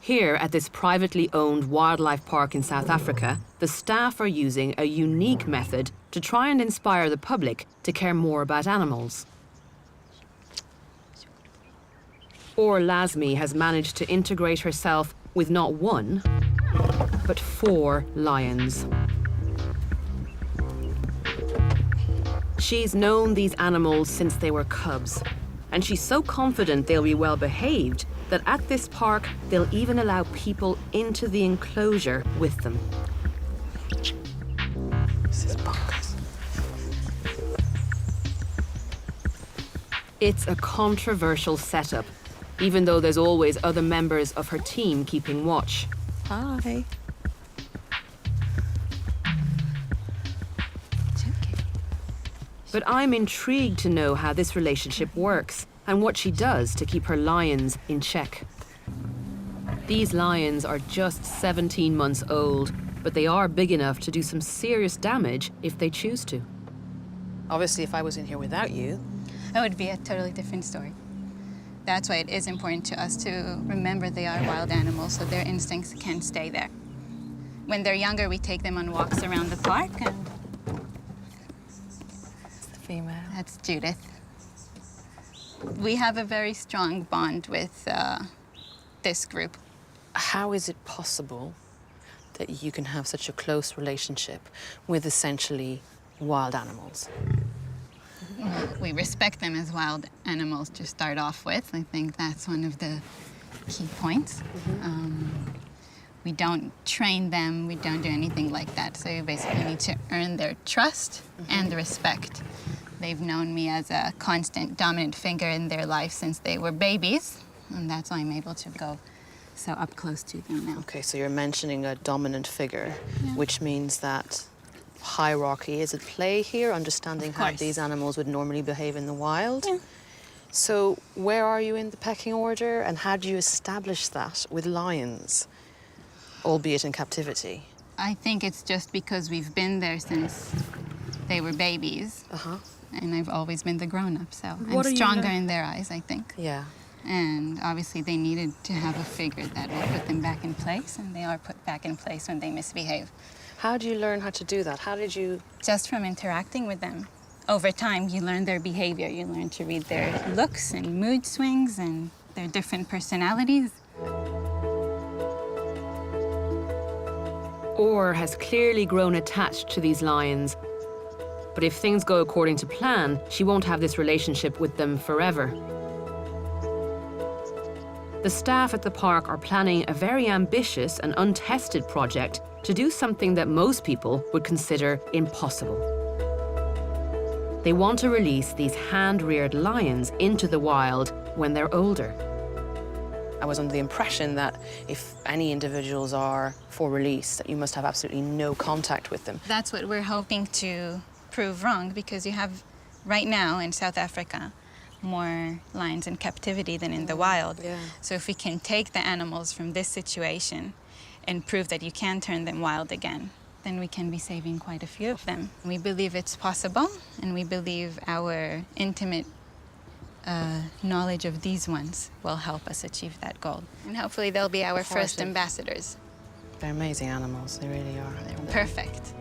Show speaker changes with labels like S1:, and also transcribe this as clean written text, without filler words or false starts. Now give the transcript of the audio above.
S1: Here at this privately owned wildlife park in South Africa, the staff are using a unique method to try and inspire the public to care more about animals. Or Lazmi has managed to integrate herself with not one, but 4 lions. She's known these animals since they were cubs, and she's so confident they'll be well behaved that at this park, they'll even allow people into the enclosure with them.
S2: This is bonkers.
S1: It's a controversial setup, even though there's always other members of her team keeping watch.
S2: Hi.
S1: But I'm intrigued to know how this relationship works and what she does to keep her lions in check. These lions are just 17 months old, but they are big enough to do some serious damage if they choose to.
S2: Obviously, if I was in here without you...
S3: That would be a totally different story. That's why it is important to us to remember they are wild animals, so their instincts can stay there. When they're younger, we take them on walks around the park, and...
S2: It's the female.
S3: That's Judith. We have a very strong bond with this group.
S2: How is it possible that you can have such a close relationship with essentially wild animals?
S3: We respect them as wild animals to start off with. I think that's one of the key points. We don't train them, we don't do anything like that. So you basically need to earn their trust and respect. They've known me as a constant dominant figure in their life since they were babies, and that's why I'm able to go so up close to them now.
S2: Okay, so you're mentioning a dominant figure, which means that hierarchy is at play here, understanding how these animals would normally behave in the wild.
S3: Yeah.
S2: So where are you in the pecking order, and how do you establish that with lions, albeit in captivity?
S3: I think it's just because we've been there since they were babies. And I've always been the grown-up, so I'm stronger in their eyes, I think.
S2: Yeah.
S3: And obviously they needed to have a figure that will put them back in place, and they are put back in place when they misbehave.
S2: How do you learn how to do that? How did you...
S3: Just from interacting with them. Over time, you learn their behavior. You learn to read their looks and mood swings and their different personalities.
S1: Or has clearly grown attached to these lions. But if things go according to plan, she won't have this relationship with them forever. The staff at the park are planning a very ambitious and untested project to do something that most people would consider impossible. They want to release these hand-reared lions into the wild when they're older.
S2: I was under the impression that if any individuals are for release, that you must have absolutely no contact with them.
S3: That's what we're hoping to prove wrong, because you have, right now in South Africa, more lions in captivity than in the wild.
S2: Yeah.
S3: So if we can take the animals from this situation and prove that you can turn them wild again, then we can be saving quite a few of them. We believe it's possible, and we believe our intimate knowledge of these ones will help us achieve that goal. And hopefully they'll be our first ambassadors.
S2: They're amazing animals, they really are.
S3: They're perfect.